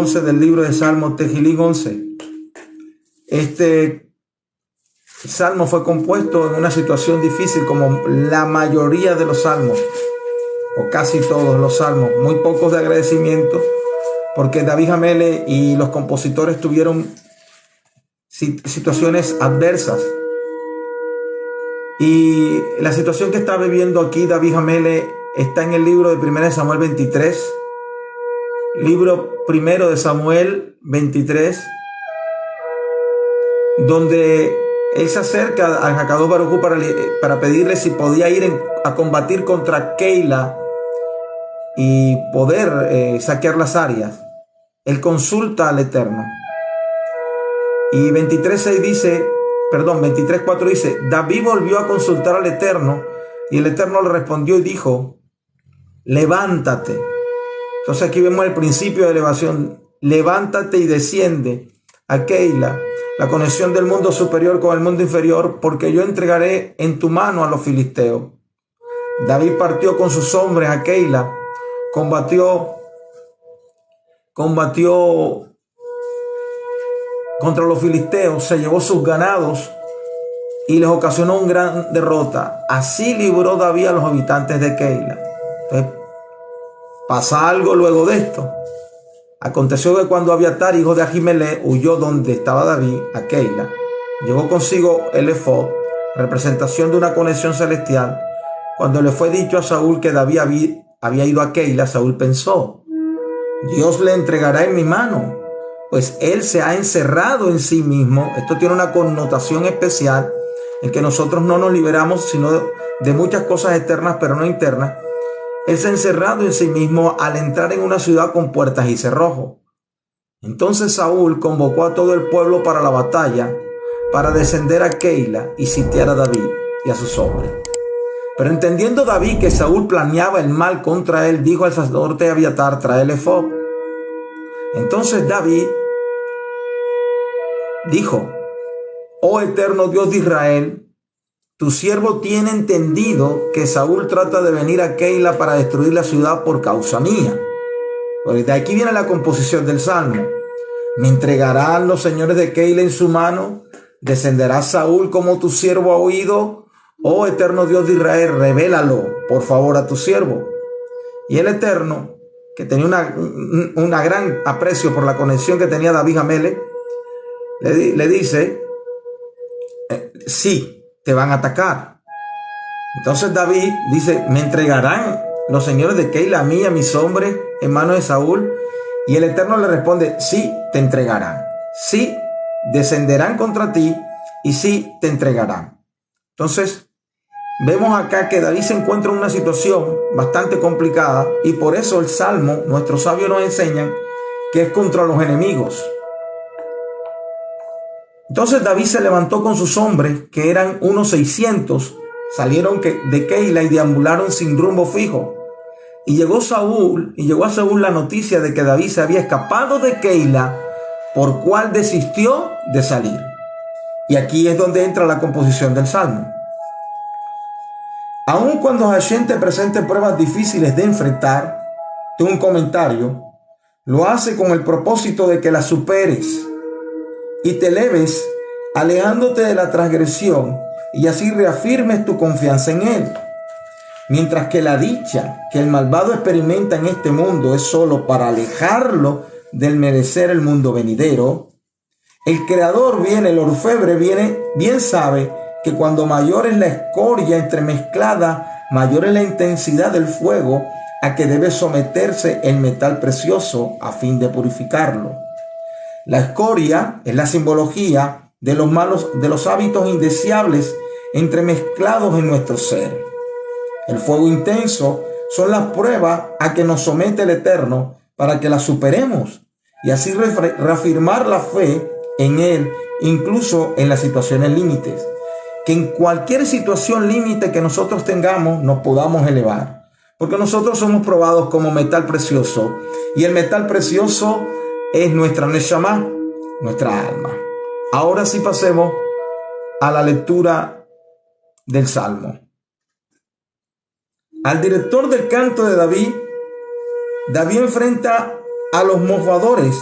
11 del libro de Salmos, Tejilín 11. Este salmo fue compuesto en una situación difícil, como la mayoría de los salmos, o casi todos los salmos, muy pocos de agradecimiento, porque David Hamele y los compositores tuvieron situaciones adversas. Y la situación que está viviendo aquí David Hamele está en el libro de 1 Samuel 23, libro 1 de Samuel 23, donde él se acerca a Akadosh Baruj Hu para pedirle si podía ir a combatir contra Keila y poder saquear las áreas. Él consulta al Eterno. Y 23:4 dice, David volvió a consultar al Eterno y el Eterno le respondió y dijo, levántate. Entonces aquí vemos el principio de elevación. Levántate y desciende a Keila, la conexión del mundo superior con el mundo inferior, porque yo entregaré en tu mano a los filisteos. David partió con sus hombres a Keila, combatió contra los filisteos, se llevó sus ganados y les ocasionó una gran derrota. Así libró David a los habitantes de Keila. Entonces, pasa algo luego de esto. Aconteció que cuando Abiatar, hijo de Ahimelech, huyó donde estaba David, a Keila, llevó consigo el efod, representación de una conexión celestial. Cuando le fue dicho a Saúl que David había ido a Keila, Saúl pensó, Dios le entregará en mi mano, pues él se ha encerrado en sí mismo. Esto tiene una connotación especial en que nosotros no nos liberamos sino de muchas cosas externas pero no internas. Él se ha encerrado en sí mismo al entrar en una ciudad con puertas y cerrojos. Entonces Saúl convocó a todo el pueblo para la batalla, para descender a Keila y sitiar a David y a sus hombres. Pero entendiendo David que Saúl planeaba el mal contra él, dijo al sacerdote Abiatar, trae el efod. Entonces David dijo, oh eterno Dios de Israel, tu siervo tiene entendido que Saúl trata de venir a Keila para destruir la ciudad por causa mía. Pues de aquí viene la composición del salmo. ¿Me entregarán los señores de Keila en su mano? ¿Descenderá Saúl como tu siervo ha oído? Oh eterno Dios de Israel, revélalo por favor a tu siervo. Y el Eterno, que tenía una gran aprecio por la conexión que tenía David Hamele, le dice, sí, te van a atacar. Entonces David dice, ¿me entregarán los señores de Keila a mí y a mis hombres en manos de Saúl? Y el Eterno le responde, sí, te entregarán. Sí, descenderán contra ti y sí, te entregarán. Entonces, vemos acá que David se encuentra en una situación bastante complicada y por eso el Salmo, nuestros sabios nos enseñan que es contra los enemigos. Entonces David se levantó con sus hombres, que eran unos 600, salieron de Keila y deambularon sin rumbo fijo. Y llegó a Saúl la noticia de que David se había escapado de Keila, por cual desistió de salir. Y aquí es donde entra la composición del Salmo. Aun cuando Hashem te presente pruebas difíciles de enfrentar, tengo un comentario, lo hace con el propósito de que las superes y te eleves alejándote de la transgresión y así reafirmes tu confianza en él. Mientras que la dicha que el malvado experimenta en este mundo es solo para alejarlo del merecer el mundo venidero, el creador el orfebre bien sabe que cuando mayor es la escoria entremezclada, mayor es la intensidad del fuego a que debe someterse el metal precioso a fin de purificarlo. La escoria es la simbología de los hábitos indeseables entremezclados en nuestro ser. El fuego intenso son las pruebas a que nos somete el Eterno para que las superemos y así reafirmar la fe en Él, incluso en las situaciones límites. Que en cualquier situación límite que nosotros tengamos nos podamos elevar, porque nosotros somos probados como metal precioso y el metal precioso es nuestra Neshama, nuestra alma. Ahora sí pasemos a la lectura del Salmo. Al director del canto de David enfrenta a los mofadores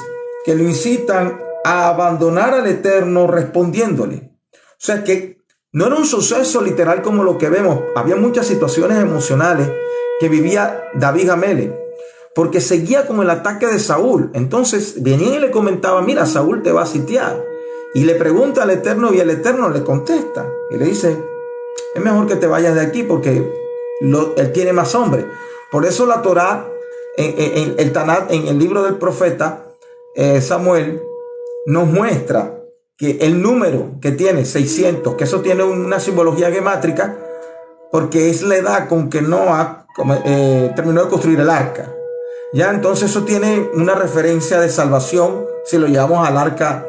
que lo incitan a abandonar al Eterno respondiéndole. O sea que no era un suceso literal como lo que vemos. Había muchas situaciones emocionales que vivía David Amelech, porque seguía con el ataque de Saúl. Entonces venía y le comentaba: mira, Saúl te va a sitiar. Y le pregunta al Eterno y el Eterno le contesta y le dice: es mejor que te vayas de aquí porque él tiene más hombres. Por eso la Torá, el Tanat, en el libro del profeta Samuel, nos muestra que el número que tiene 600, que eso tiene una simbología gemátrica, porque es la edad con que Noah terminó de construir el arca. Ya, entonces eso tiene una referencia de salvación si lo llevamos al arca,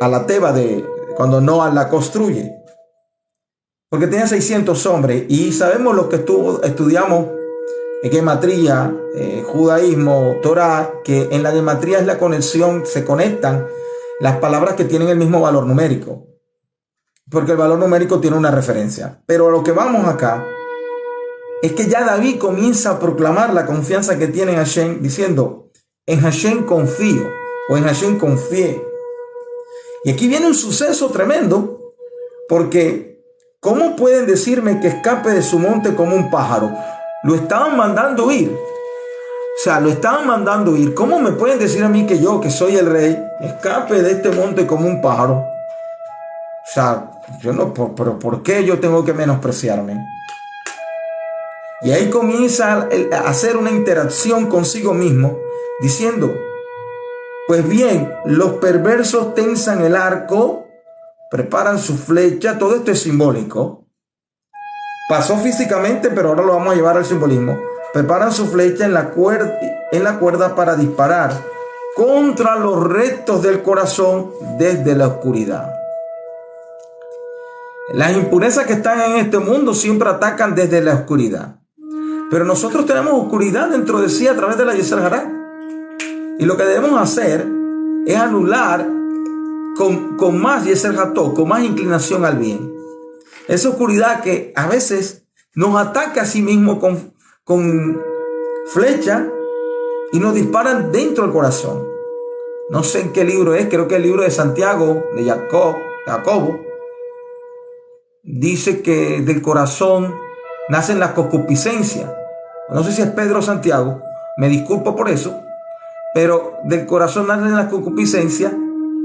a la Teba de cuando Noah la construye. Porque tenía 600 hombres, y sabemos los que estudiamos en gematría, judaísmo, Torah, que en la gematría es la conexión, se conectan las palabras que tienen el mismo valor numérico, porque el valor numérico tiene una referencia. Pero a lo que vamos acá es que ya David comienza a proclamar la confianza que tiene en Hashem, diciendo: en Hashem confío, o en Hashem confié. Y aquí viene un suceso tremendo, porque ¿cómo pueden decirme que escape de su monte como un pájaro? Lo estaban mandando huir. O sea, lo estaban mandando huir. ¿Cómo me pueden decir a mí que yo, que soy el rey, escape de este monte como un pájaro? O sea, yo no, pero ¿por qué yo tengo que menospreciarme? Y ahí comienza a hacer una interacción consigo mismo, diciendo: pues bien, los perversos tensan el arco, preparan su flecha. Todo esto es simbólico. Pasó físicamente, pero ahora lo vamos a llevar al simbolismo. Preparan su flecha en la cuerda para disparar contra los rectos del corazón desde la oscuridad. Las impurezas que están en este mundo siempre atacan desde la oscuridad. Pero nosotros tenemos oscuridad dentro de sí a través de la Yetzer Hará. Y lo que debemos hacer es anular con más Yetzer Hatov, con más inclinación al bien, esa oscuridad que a veces nos ataca a sí mismo con flecha y nos disparan dentro del corazón. No sé en qué libro es, creo que el libro de Santiago, de Jacobo, dice que del corazón nacen las concupiscencias. No sé si es Pedro o Santiago, me disculpo por eso, pero del corazón nacen las concupiscencias,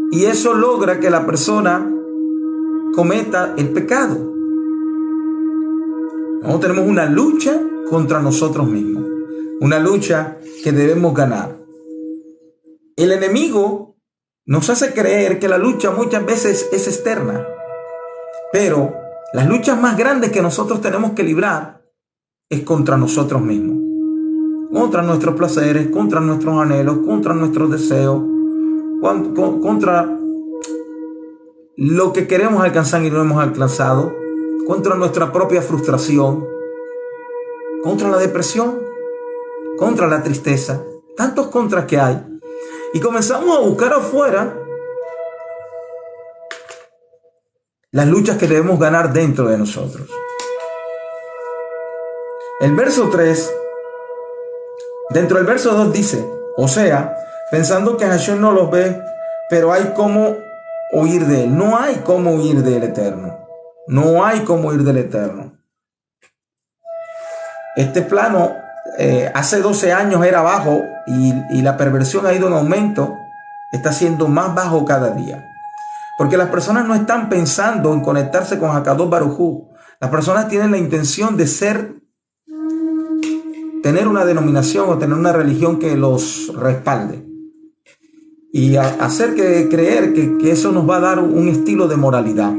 y eso logra que la persona cometa el pecado. Nosotros tenemos una lucha contra nosotros mismos, una lucha que debemos ganar. El enemigo nos hace creer que la lucha muchas veces es externa, pero las luchas más grandes que nosotros tenemos que librar es contra nosotros mismos, contra nuestros placeres, contra nuestros anhelos, contra nuestros deseos, contra lo que queremos alcanzar y no hemos alcanzado, contra nuestra propia frustración, contra la depresión, contra la tristeza, tantos contras que hay. Y comenzamos a buscar afuera las luchas que debemos ganar dentro de nosotros. El verso 3, dentro del verso 2 dice: o sea, pensando que Hashem no los ve, pero hay cómo huir de él. No hay cómo huir del Eterno. No hay cómo huir del Eterno. Este plano hace 12 años era bajo, y la perversión ha ido en aumento. Está siendo más bajo cada día. Porque las personas no están pensando en conectarse con Hakadosh Baruj Hu. Las personas tienen la intención de tener una denominación o tener una religión que los respalde. Y hacer creer que eso nos va a dar un estilo de moralidad.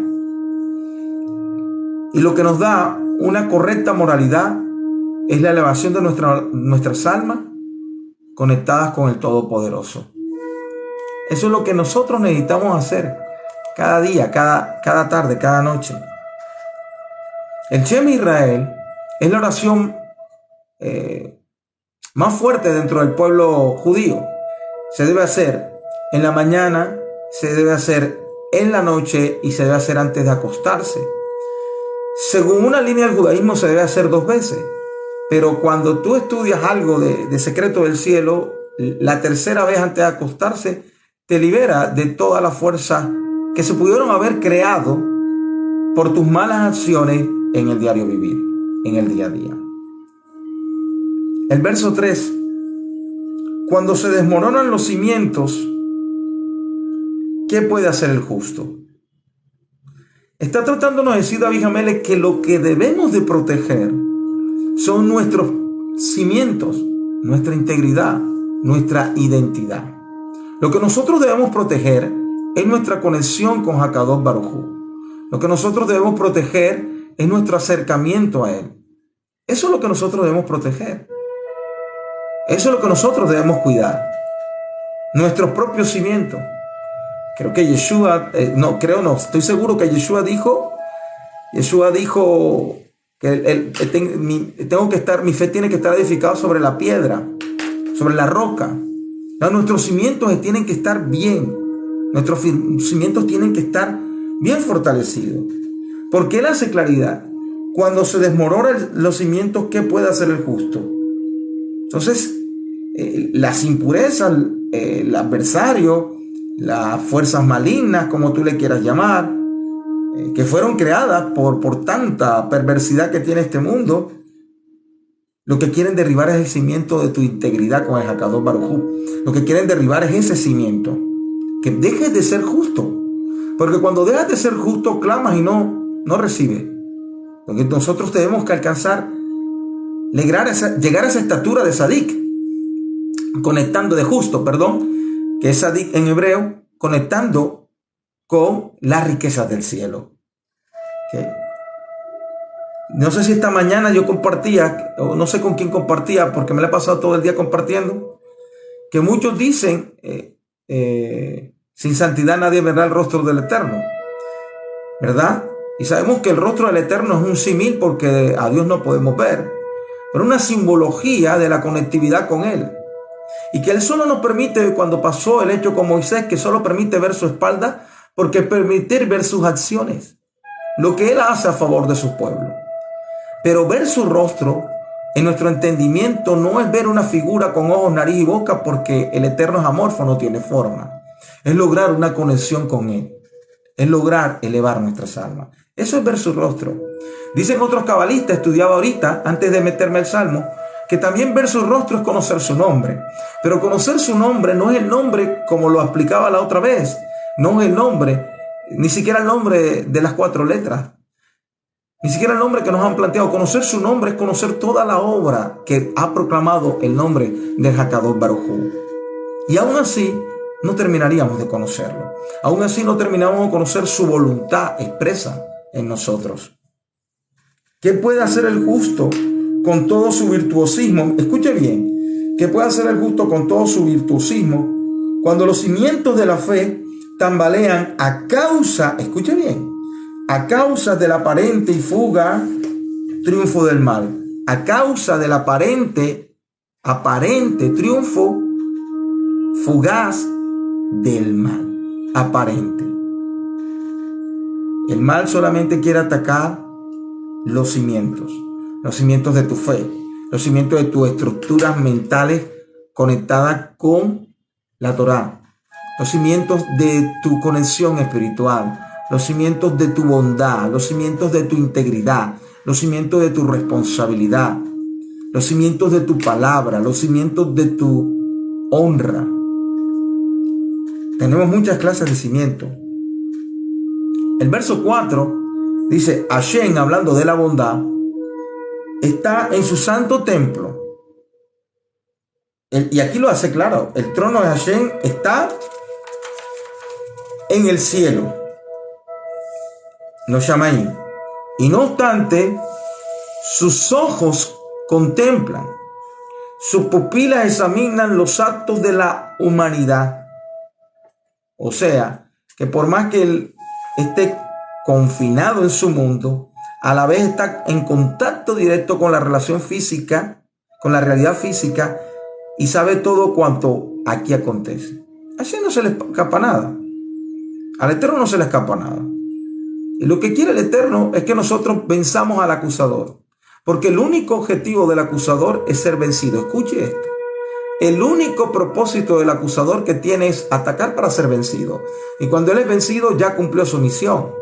Y lo que nos da una correcta moralidad es la elevación de nuestras almas conectadas con el Todopoderoso. Eso es lo que nosotros necesitamos hacer cada día, cada tarde, cada noche. El Shema Israel es la oración más fuerte dentro del pueblo judío. Se debe hacer en la mañana, se debe hacer en la noche y se debe hacer antes de acostarse. Según una línea del judaísmo se debe hacer 2 veces, pero cuando tú estudias algo de secreto del cielo, la tercera vez antes de acostarse, te libera de toda la fuerza que se pudieron haber creado por tus malas acciones en el diario vivir, en el día a día. El verso 3. Cuando se desmoronan los cimientos, ¿qué puede hacer el justo? Está tratándonos de decir David Amelech que lo que debemos de proteger son nuestros cimientos, nuestra integridad, nuestra identidad. Lo que nosotros debemos proteger es nuestra conexión con Hakadosh Baruj Hu. Lo que nosotros debemos proteger es nuestro acercamiento a Él. Eso es lo que nosotros debemos proteger. Eso es lo que nosotros debemos cuidar. Nuestros propios cimientos. Creo que Yeshua, estoy seguro que Yeshua dijo que mi fe tiene que estar edificada sobre la piedra, sobre la roca. Nuestros cimientos tienen que estar bien. Nuestros cimientos tienen que estar bien fortalecidos. Porque Él hace claridad. Cuando se desmoronan los cimientos, ¿qué puede hacer el justo? Entonces, las impurezas, el adversario, las fuerzas malignas, como tú le quieras llamar, que fueron creadas por tanta perversidad que tiene este mundo, lo que quieren derribar es el cimiento de tu integridad con el Hakadosh Baruj Hu. Lo que quieren derribar es ese cimiento. Que dejes de ser justo. Porque cuando dejas de ser justo, clamas y no recibes. Porque nosotros tenemos que alcanzar, llegar a esa estatura de Sadik. Que es Sadik en hebreo, conectando con las riquezas del cielo. ¿Okay? No sé si esta mañana yo compartía, o no sé con quién compartía, porque me la he pasado todo el día compartiendo, que muchos dicen, sin santidad nadie verá el rostro del Eterno, ¿verdad? Y sabemos que el rostro del Eterno es un símil porque a Dios no podemos ver, pero una simbología de la conectividad con Él. Y que Él solo nos permite, cuando pasó el hecho con Moisés, que solo permite ver su espalda, porque permitir ver sus acciones, lo que Él hace a favor de su pueblo. Pero ver su rostro, en nuestro entendimiento, no es ver una figura con ojos, nariz y boca, porque el Eterno es amorfo, no tiene forma. Es lograr una conexión con Él. Es lograr elevar nuestras almas. Eso es ver su rostro. Dicen otros cabalistas, estudiaba ahorita, antes de meterme al Salmo, que también ver su rostro es conocer su nombre. Pero conocer su nombre no es el nombre como lo explicaba la otra vez. No es el nombre, ni siquiera el nombre de las 4 letras. Ni siquiera el nombre que nos han planteado. Conocer su nombre es conocer toda la obra que ha proclamado el nombre del Hakadosh Baruj Hu. Y aún así, no terminaríamos de conocerlo. Aún así, no terminamos de conocer su voluntad expresa en nosotros. ¿Qué puede hacer el justo con todo su virtuosismo? Escuche bien. ¿Qué puede hacer el justo con todo su virtuosismo cuando los cimientos de la fe tambalean a causa, escuche bien, a causa del aparente y fuga triunfo del mal? A causa del aparente triunfo fugaz del mal. Aparente. El mal solamente quiere atacar los cimientos de tu fe, los cimientos de tus estructuras mentales conectadas con la Torá, los cimientos de tu conexión espiritual, los cimientos de tu bondad, los cimientos de tu integridad, los cimientos de tu responsabilidad, los cimientos de tu palabra, los cimientos de tu honra. Tenemos muchas clases de cimientos. El verso 4 dice, Hashem, hablando de la bondad, está en su santo templo. Y aquí lo hace claro, el trono de Hashem está en el cielo. No llama ahí. Y no obstante, sus ojos contemplan, sus pupilas examinan los actos de la humanidad. O sea, que por más que él esté confinado en su mundo, a la vez está en contacto directo con la relación física, con la realidad física, y sabe todo cuanto aquí acontece. Así no se le escapa nada. Al Eterno no se le escapa nada. Y lo que quiere el Eterno es que nosotros venzamos al acusador. Porque el único objetivo del acusador es ser vencido. Escuche esto. El único propósito del acusador que tiene es atacar para ser vencido. Y cuando él es vencido, ya cumplió su misión.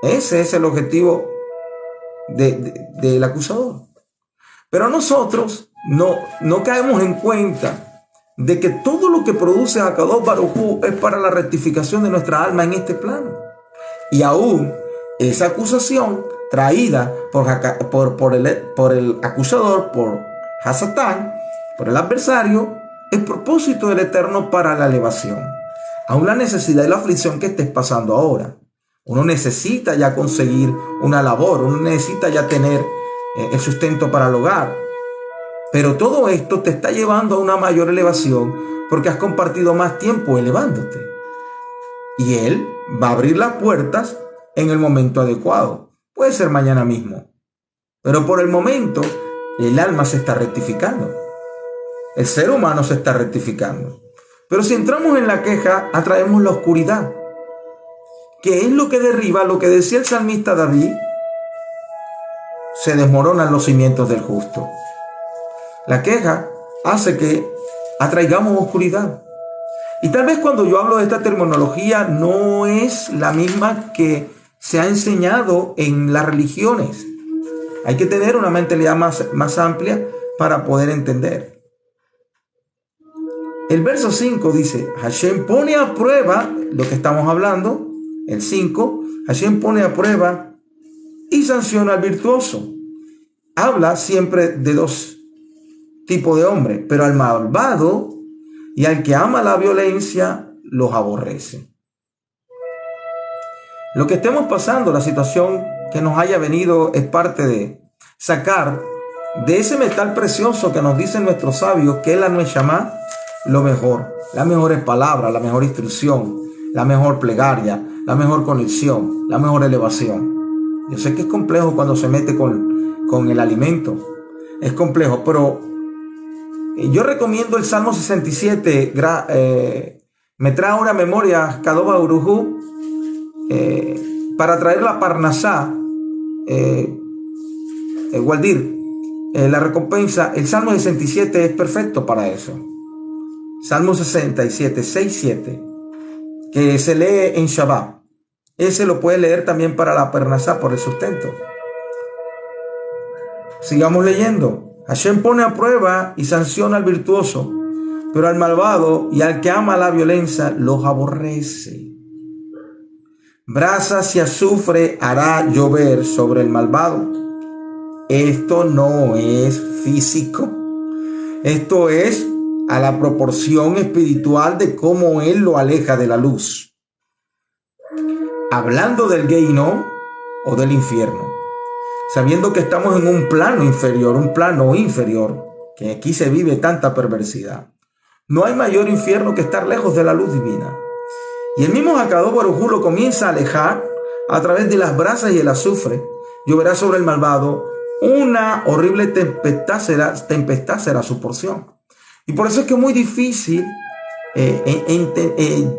Ese es el objetivo del acusador. Pero nosotros no caemos en cuenta de que todo lo que produce Akadosh Baruj Hu es para la rectificación de nuestra alma en este plano. Y aún esa acusación traída por el acusador, por Hasatán, por el adversario, es propósito del Eterno para la elevación. Aún la necesidad y la aflicción que estés pasando ahora. Uno necesita ya conseguir una labor, uno necesita ya tener el sustento para el hogar. Pero todo esto te está llevando a una mayor elevación porque has compartido más tiempo elevándote. Y Él va a abrir las puertas en el momento adecuado. Puede ser mañana mismo. Pero por el momento, el alma se está rectificando. El ser humano se está rectificando. Pero si entramos en la queja, atraemos la oscuridad. ¿Qué es lo que derriba? Lo que decía el salmista David: se desmoronan los cimientos del justo. La queja hace que atraigamos oscuridad. Y tal vez cuando yo hablo de esta terminología no es la misma que se ha enseñado en las religiones. Hay que tener una mentalidad más amplia para poder entender. El verso 5 dice: Hashem pone a prueba lo que estamos hablando. El 5, Hashem pone a prueba y sanciona al virtuoso. Habla siempre de dos tipos de hombres, pero al malvado y al que ama la violencia los aborrece. Lo que estemos pasando, la situación que nos haya venido, es parte de sacar de ese metal precioso que nos dicen nuestros sabios, que es la Neshama, lo mejor, las mejores palabras, la mejor instrucción, la mejor plegaria, la mejor conexión, la mejor elevación. Yo sé que es complejo cuando se mete con el alimento, es complejo, pero yo recomiendo el Salmo 67, me trae ahora a memoria Akadosh Baruj Hu, para traer la Parnasá, Waldir, la recompensa. El Salmo 67 es perfecto para eso. Salmo 67, 6, 7, que se lee en Shabbat. Ese lo puede leer también para la Parnasá, por el sustento. Sigamos leyendo. Hashem pone a prueba y sanciona al virtuoso, pero al malvado y al que ama la violencia los aborrece. Brasas y azufre hará llover sobre el malvado. Esto no es físico. Esto es a la proporción espiritual de cómo él lo aleja de la luz. Hablando del Gehinnom o del infierno, sabiendo que estamos en un plano inferior, que aquí se vive tanta perversidad. No hay mayor infierno que estar lejos de la luz divina. Y el mismo Akadosh Baruj Hu lo comienza a alejar a través de las brasas y el azufre. Lloverá sobre el malvado, una horrible tempestad será su porción. Y por eso es que es muy difícil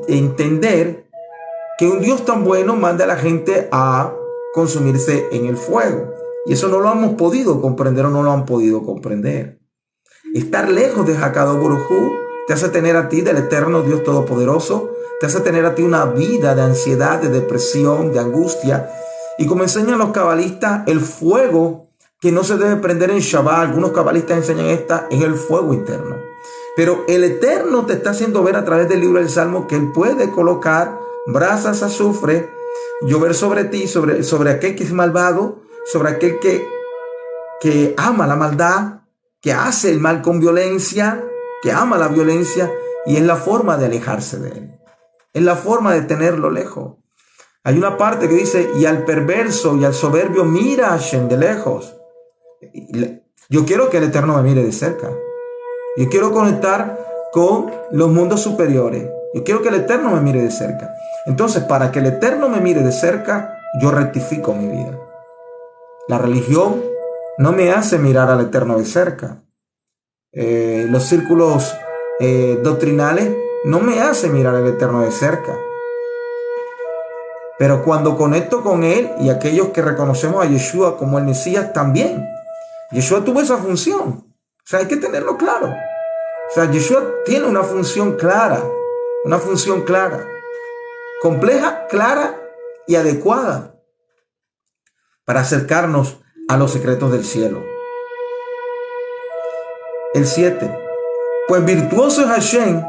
entender que un Dios tan bueno manda a la gente a consumirse en el fuego. Y eso no lo hemos podido comprender o no lo han podido comprender. Estar lejos de Akadosh Baruj Hu te hace tener a ti del eterno Dios Todopoderoso, te hace tener a ti una vida de ansiedad, de depresión, de angustia. Y como enseñan los cabalistas, el fuego que no se debe prender en Shabbat, algunos cabalistas enseñan es el fuego interno. Pero el Eterno te está haciendo ver a través del libro del Salmo que Él puede colocar brasas, azufre, llover sobre ti, sobre aquel que es malvado, sobre aquel que ama la maldad, que hace el mal con violencia, que ama la violencia, y es la forma de alejarse de Él. Es la forma de tenerlo lejos. Hay una parte que dice: y al perverso y al soberbio mira a Hashem de lejos. Yo quiero que el Eterno me mire de cerca. Yo quiero conectar con los mundos superiores. Yo quiero que el Eterno me mire de cerca. Entonces, para que el Eterno me mire de cerca, yo rectifico mi vida. La religión no me hace mirar al Eterno de cerca. Los círculos doctrinales no me hacen mirar al Eterno de cerca. Pero cuando conecto con Él y aquellos que reconocemos a Yeshua como el Mesías también, Yeshua tuvo esa función. O sea, hay que tenerlo claro. O sea, Yeshua tiene una función clara, compleja, clara y adecuada para acercarnos a los secretos del cielo. El 7. Pues virtuoso es Hashem,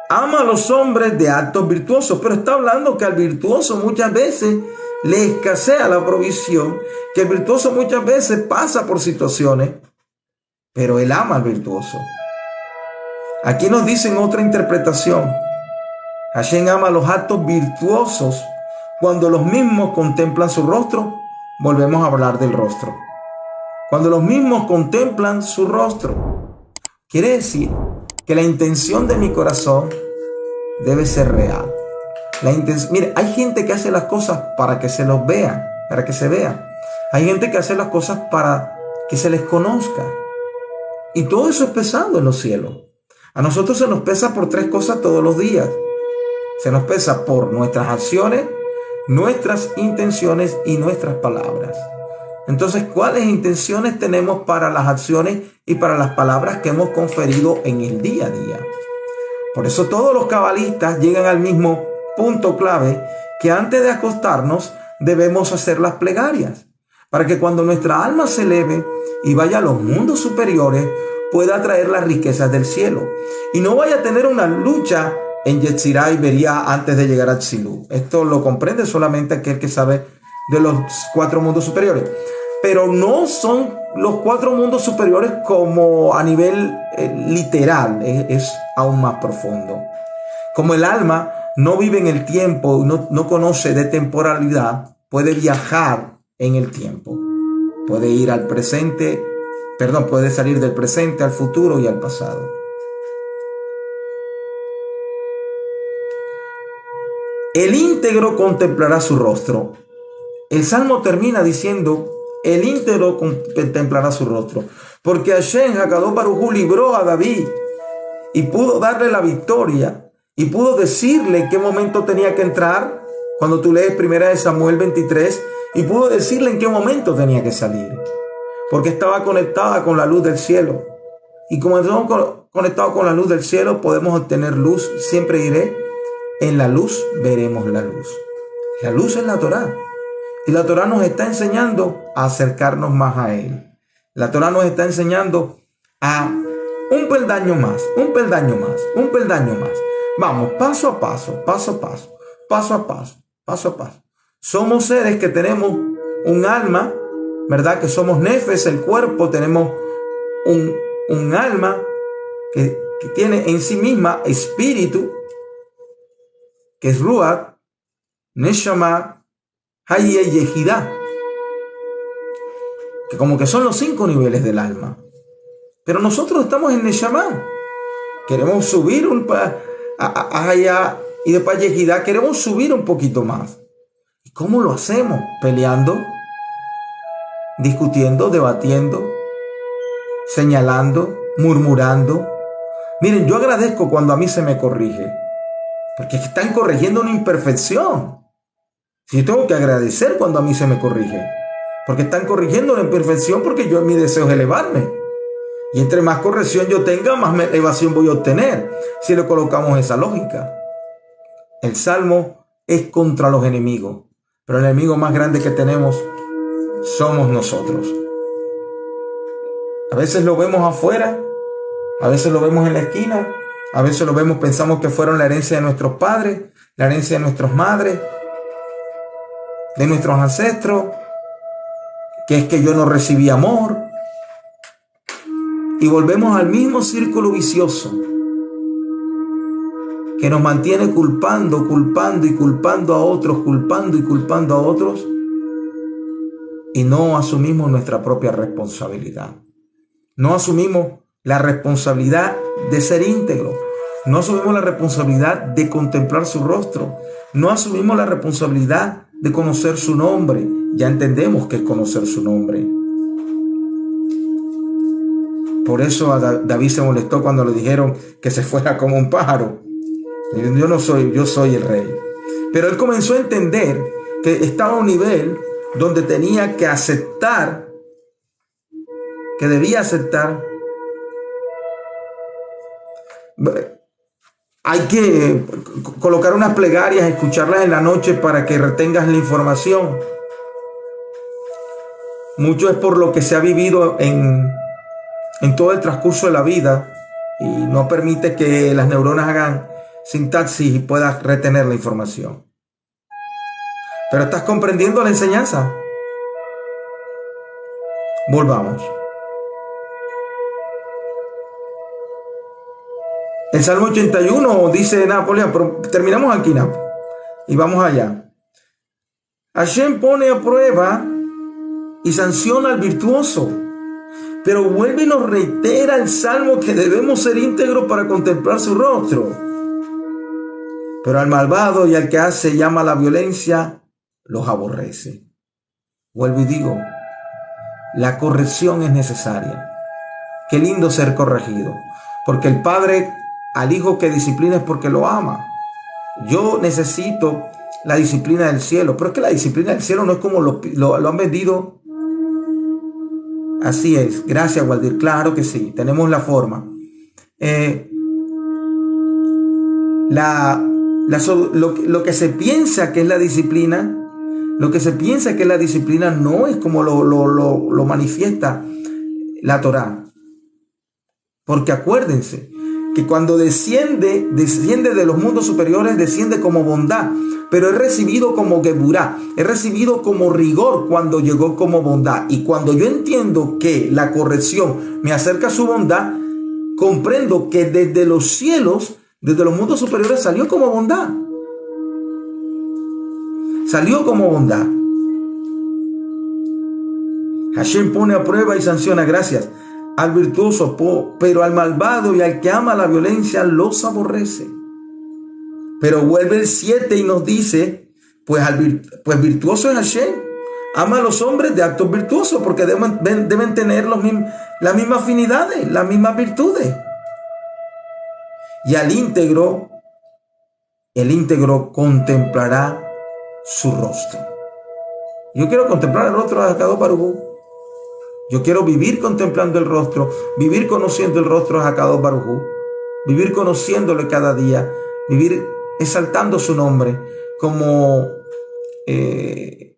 ama a los hombres de actos virtuosos, pero está hablando que al virtuoso muchas veces le escasea la provisión, que el virtuoso muchas veces pasa por situaciones, pero él ama al virtuoso. Aquí nos dicen otra interpretación. Hashem ama los actos virtuosos cuando los mismos contemplan su rostro. Volvemos a hablar del rostro. Cuando los mismos contemplan su rostro. Quiere decir que la intención de mi corazón debe ser real. Mire, hay gente que hace las cosas para que se los vean, para que se vean. Hay gente que hace las cosas para que se les conozca. Y todo eso es pesado en los cielos. A nosotros se nos pesa por 3 cosas todos los días. Se nos pesa por nuestras acciones, nuestras intenciones y nuestras palabras. Entonces, ¿cuáles intenciones tenemos para las acciones y para las palabras que hemos conferido en el día a día? Por eso todos los cabalistas llegan al mismo punto clave, que antes de acostarnos debemos hacer las plegarias, para que cuando nuestra alma se eleve y vaya a los mundos superiores, pueda atraer las riquezas del cielo y no vaya a tener una lucha en Yetzirah y Beria antes de llegar a Tzilú. Esto lo comprende solamente aquel que sabe de los 4 mundos superiores, pero no son los 4 mundos superiores como a nivel literal, es aún más profundo. Como el alma no vive en el tiempo, no conoce de temporalidad, puede viajar en el tiempo, puede ir al presente, puede salir del presente al futuro y al pasado. El íntegro contemplará su rostro. El Salmo termina diciendo, el íntegro contemplará su rostro, porque Hashem Hakadosh Baruj Hu libró a David y pudo darle la victoria y pudo decirle en qué momento tenía que entrar, cuando tú lees 1 Samuel 23, y pudo decirle en qué momento tenía que salir, porque estaba conectada con la luz del cielo. Y como estamos conectados con la luz del cielo, podemos obtener luz. Siempre diré, en la luz veremos la luz. La luz es la Torá. Y la Torá nos está enseñando a acercarnos más a Él. La Torá nos está enseñando a un peldaño más, un peldaño más, un peldaño más. Vamos, paso a paso, paso a paso, paso a paso, paso a paso. Somos seres que tenemos un alma, ¿verdad? Que somos nefes, el cuerpo, tenemos un alma que tiene en sí misma espíritu, que es Ruach, Neshama, Hayya y Yehidá, que como que son los 5 niveles del alma. Pero nosotros estamos en Neshama. Queremos subir a Hayya y después a Yehidá, queremos subir un poquito más. ¿Y cómo lo hacemos? Peleando, discutiendo, debatiendo, señalando, murmurando. Miren, yo agradezco cuando a mí se me corrige, porque están corrigiendo una imperfección. Yo tengo que agradecer cuando a mí se me corrige, porque están corrigiendo una imperfección, porque yo mi deseo es elevarme. Y entre más corrección yo tenga, más elevación voy a obtener, si le colocamos esa lógica. El Salmo es contra los enemigos, pero el enemigo más grande que tenemos somos nosotros. A veces lo vemos afuera, a veces lo vemos en la esquina, a veces lo vemos, pensamos que fueron la herencia de nuestros padres, la herencia de nuestras madres, de nuestros ancestros, que es que yo no recibí amor. Y volvemos al mismo círculo vicioso que nos mantiene culpando y culpando a otros, culpando y culpando a otros, y no asumimos nuestra propia responsabilidad. No asumimos la responsabilidad de ser íntegro. No asumimos la responsabilidad de contemplar su rostro. No asumimos la responsabilidad de conocer su nombre. Ya entendemos que es conocer su nombre. Por eso a David se molestó cuando le dijeron que se fuera como un pájaro. Yo soy el rey. Pero él comenzó a entender que estaba a un nivel donde tenía que aceptar, que debía aceptar Hay que colocar unas plegarias, escucharlas en la noche para que retengas la información. Mucho es por lo que se ha vivido en todo el transcurso de la vida y no permite que las neuronas hagan sintaxis y puedas retener la información. Pero ¿estás comprendiendo la enseñanza? Volvamos. El Salmo 81 dice Napoleón, pero terminamos aquí, y vamos allá. Hashem pone a prueba y sanciona al virtuoso, pero vuelve y nos reitera el Salmo que debemos ser íntegros para contemplar su rostro. Pero al malvado y al que hace llama a la violencia, los aborrece. Vuelvo y digo, la corrección es necesaria. Qué lindo ser corregido, porque el Padre al Hijo que disciplina es porque lo ama. Yo necesito la disciplina del cielo, pero es que la disciplina del cielo no es como lo han vendido. Así es, gracias Waldir, claro que sí, tenemos la forma. Lo que se piensa que es la disciplina, no es como lo manifiesta la Torá. Porque acuérdense que cuando desciende de los mundos superiores, desciende como bondad, pero es recibido como geburá, es recibido como rigor cuando llegó como bondad. Y cuando yo entiendo que la corrección me acerca a su bondad, comprendo que desde los cielos, desde los mundos superiores, salió como bondad. Salió como bondad. Hashem pone a prueba y sanciona, gracias, al virtuoso, pero al malvado y al que ama la violencia los aborrece. Pero vuelve el 7 y nos dice, pues virtuoso es Hashem. Ama a los hombres de actos virtuosos porque deben tener las mismas afinidades, las mismas virtudes. Y al íntegro, el íntegro contemplará su rostro. Yo quiero contemplar el rostro de Akadosh Baruj Hu. Yo quiero vivir contemplando el rostro, vivir conociendo el rostro de Akadosh Baruj Hu, vivir conociéndole cada día, vivir exaltando su nombre, como el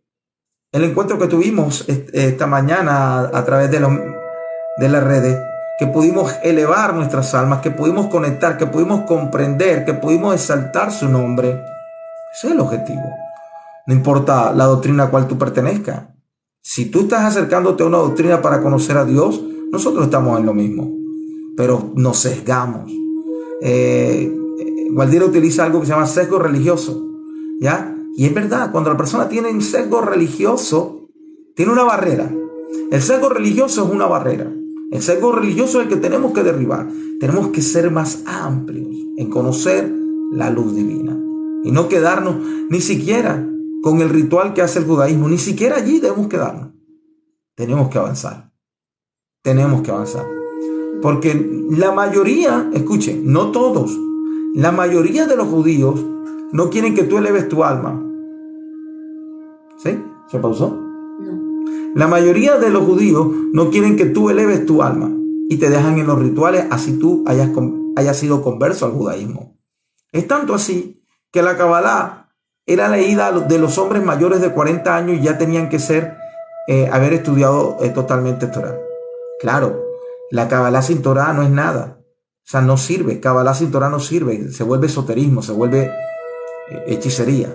encuentro que tuvimos esta mañana a través de las redes, que pudimos elevar nuestras almas, que pudimos conectar, que pudimos comprender, que pudimos exaltar su nombre. Ese es el objetivo. No importa la doctrina a cual tú pertenezcas. Si tú estás acercándote a una doctrina para conocer a Dios, nosotros estamos en lo mismo, pero nos sesgamos. Waldir utiliza algo que se llama sesgo religioso, ¿ya? Y es verdad, cuando la persona tiene un sesgo religioso, tiene una barrera. El sesgo religioso es una barrera. El sesgo religioso es el que tenemos que derribar. Tenemos que ser más amplios en conocer la luz divina y no quedarnos ni siquiera con el ritual que hace el judaísmo. Ni siquiera allí debemos quedarnos. Tenemos que avanzar. Tenemos que avanzar. Porque la mayoría, escuchen, no todos, la mayoría de los judíos no quieren que tú eleves tu alma. ¿Sí? ¿Se pausó? No. La mayoría de los judíos no quieren que tú eleves tu alma y te dejan en los rituales así tú hayas sido converso al judaísmo. Es tanto así que la Kabbalah era leída de los hombres mayores de 40 años y ya tenían que haber estudiado totalmente Torah. Claro, la Kabbalah sin Torah no es nada. O sea, no sirve. Kabbalah sin Torah no sirve. Se vuelve esoterismo, se vuelve hechicería.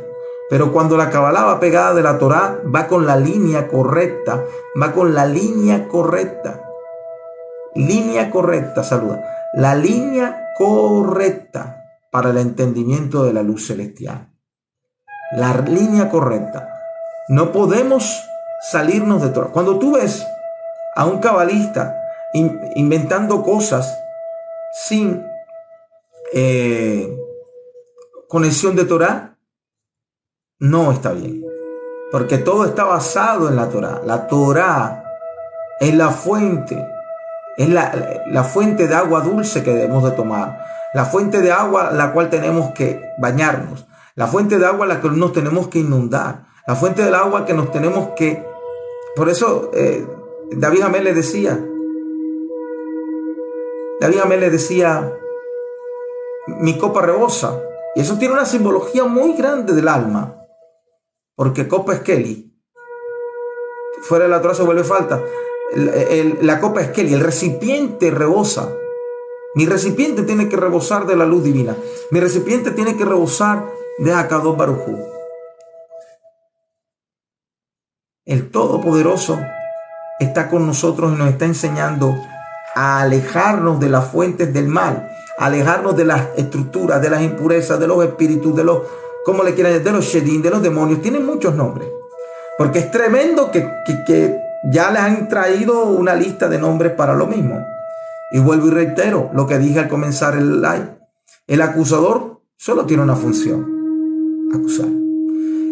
Pero cuando la Kabbalah va pegada de la Torah, va con la línea correcta. Va con la línea correcta. Línea correcta, saluda. La línea correcta para el entendimiento de la luz celestial. La línea correcta. No podemos salirnos de Torah. Cuando tú ves a un cabalista inventando cosas sin conexión de Torah, no está bien. Porque todo está basado en la Torah. La Torah es la fuente. Es la fuente de agua dulce que debemos de tomar. La fuente de agua la cual tenemos que bañarnos. La fuente de agua a la que nos tenemos que inundar. La fuente del agua que nos tenemos que... Por eso David Amel le decía, mi copa rebosa. Y eso tiene una simbología muy grande del alma, porque copa es Kelly. Fuera de la Torah se vuelve falta. La copa es Kelly, el recipiente rebosa. Mi recipiente tiene que rebosar de la luz divina. Mi recipiente tiene que rebosar de Akadosh Baruj Hu. El Todopoderoso está con nosotros y nos está enseñando a alejarnos de las fuentes del mal, a alejarnos de las estructuras, de las impurezas, de los espíritus, de los, como le quieran, de los shedim, de los demonios. Tienen muchos nombres, porque es tremendo que ya les han traído una lista de nombres para lo mismo. Y vuelvo y reitero lo que dije al comenzar el live. El acusador solo tiene una función: acusar.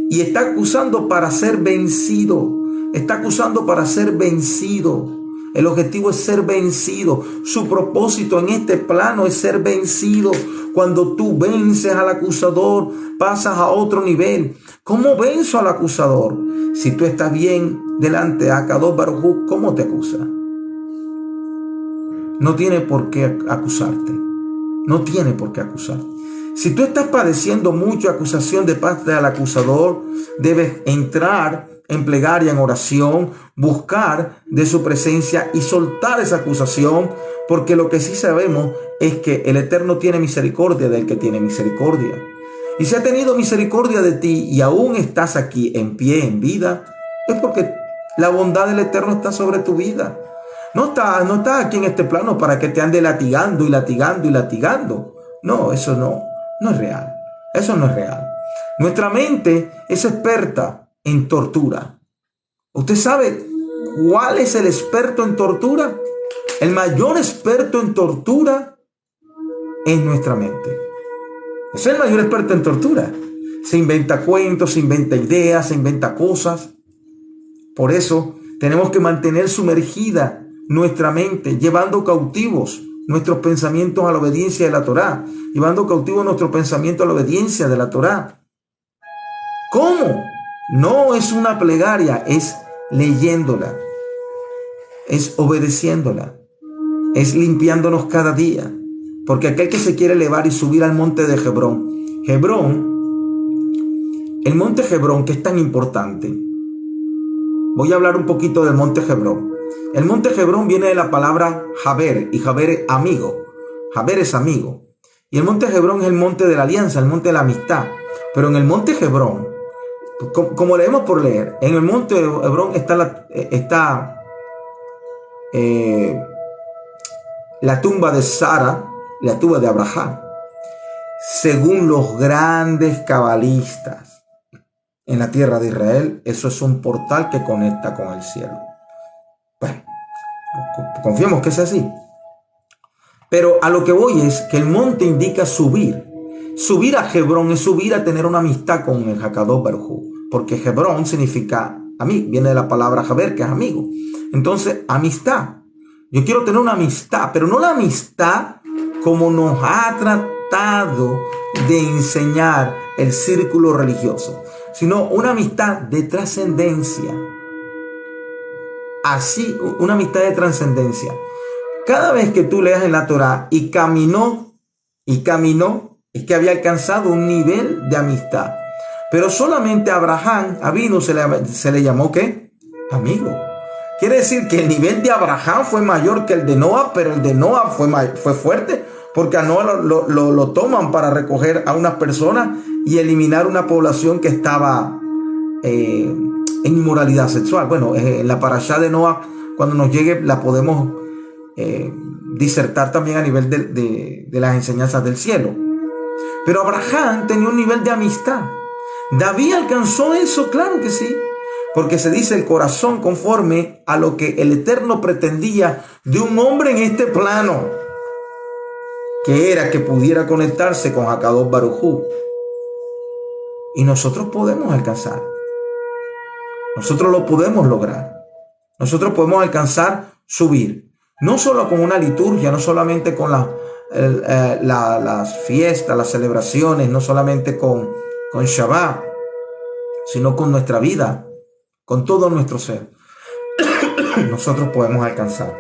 Y está acusando para ser vencido. Está acusando para ser vencido. El objetivo es ser vencido. Su propósito en este plano es ser vencido. Cuando tú vences al acusador, pasas a otro nivel. ¿Cómo venzo al acusador? Si tú estás bien delante de Akadosh Baruj Hu, ¿cómo te acusa? No tiene por qué acusarte. No tiene por qué acusarte. Si tú estás padeciendo mucha acusación de parte del acusador, debes entrar en plegaria, en oración, buscar de su presencia y soltar esa acusación, porque lo que sí sabemos es que el Eterno tiene misericordia del que tiene misericordia. Y si ha tenido misericordia de ti y aún estás aquí en pie, en vida, es porque la bondad del Eterno está sobre tu vida. No estás aquí en este plano para que te ande latigando y latigando y latigando. No, eso no es real. Eso no es real. Nuestra mente es experta en tortura. ¿Usted sabe cuál es el experto en tortura? El mayor experto en tortura es nuestra mente. Es el mayor experto en tortura. Se inventa cuentos, se inventa ideas, se inventa cosas. Por eso tenemos que mantener sumergida nuestra mente, llevando cautivos nuestros pensamientos a la obediencia de la Torá, llevando cautivos nuestro pensamiento a la obediencia de la Torá. ¿Cómo? No es una plegaria, es leyéndola, es obedeciéndola, es limpiándonos cada día. Porque aquel que se quiere elevar y subir al monte de Hebrón, el monte Hebrón, que es tan importante. Voy a hablar un poquito del monte Hebrón. El monte Hebrón viene de la palabra Jaber, y Jaber es amigo. Jaber es amigo. Y el monte Hebrón es el monte de la alianza, el monte de la amistad. Pero en el monte Hebrón, como leemos por leer, en el monte Hebrón está la tumba de Sara, la tumba de Abraham. Según los grandes cabalistas en la tierra de Israel, eso es un portal que conecta con el cielo. Bueno, confiemos que es así. Pero a lo que voy es que el monte indica subir. Subir a Hebrón es subir a tener una amistad con el Akadosh Baruj Hu, porque Hebrón significa amigo, viene de la palabra Jaber, que es amigo. Entonces, amistad. Yo quiero tener una amistad, pero no la amistad como nos ha tratado de enseñar el círculo religioso, sino una amistad de trascendencia. Así, una amistad de trascendencia. Cada vez que tú leas en la Torá y caminó, es que había alcanzado un nivel de amistad. Pero solamente a Abraham, Avinu, se le llamó ¿qué? Amigo. Quiere decir que el nivel de Abraham fue mayor que el de Noah, pero el de Noah fue fuerte, porque a Noah lo toman para recoger a unas personas y eliminar una población que estaba en inmoralidad sexual. Bueno, en la parashá de Noah, cuando nos llegue, la podemos disertar también a nivel de las enseñanzas del cielo. Pero Abraham tenía un nivel de amistad. ¿David alcanzó eso? Claro que sí. Porque se dice el corazón conforme a lo que el Eterno pretendía de un hombre en este plano, que era que pudiera conectarse con Akadosh Baruj Hu. Y nosotros podemos alcanzar. Nosotros lo podemos lograr. Nosotros podemos alcanzar subir. No solo con una liturgia, no solamente con las fiestas, las celebraciones, no solamente con Shabbat, sino con nuestra vida, con todo nuestro ser. Nosotros podemos alcanzar.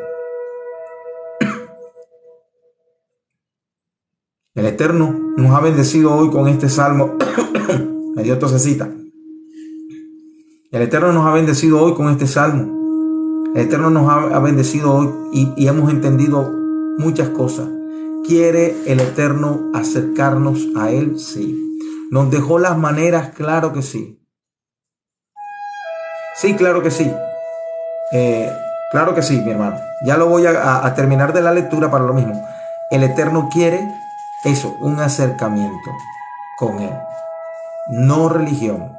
El Eterno nos ha bendecido hoy con este salmo. Me dio tosecita. El Eterno nos ha bendecido hoy con este salmo. El Eterno nos ha bendecido hoy y hemos entendido muchas cosas. ¿Quiere el Eterno acercarnos a Él? Sí. ¿Nos dejó las maneras? Claro que sí. Sí, claro que sí. Claro que sí, mi hermano. Ya lo voy a terminar de la lectura para lo mismo. El Eterno quiere eso, un acercamiento con Él. No religión,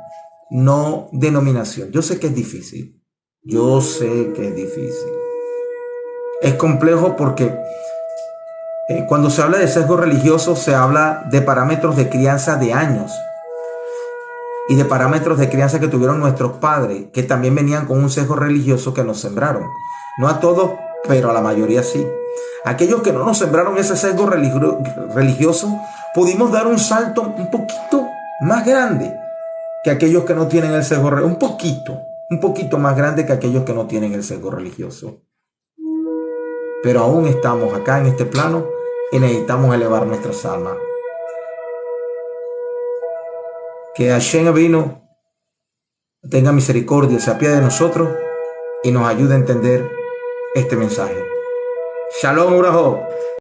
no denominación. Yo sé que es difícil. Yo sé que es difícil. Es complejo porque cuando se habla de sesgo religioso se habla de parámetros de crianza de años y de parámetros de crianza que tuvieron nuestros padres, que también venían con un sesgo religioso que nos sembraron. No a todos, pero a la mayoría sí. Aquellos que no nos sembraron ese sesgo religioso, pudimos dar un salto un poquito más grande que aquellos que no tienen el sesgo religioso. Un poquito más grande que aquellos que no tienen el sesgo religioso. Pero aún estamos acá en este plano y necesitamos elevar nuestras almas. Que Hashem Avinu tenga misericordia, se apiade de nosotros y nos ayude a entender este mensaje. Shalom, Urajo.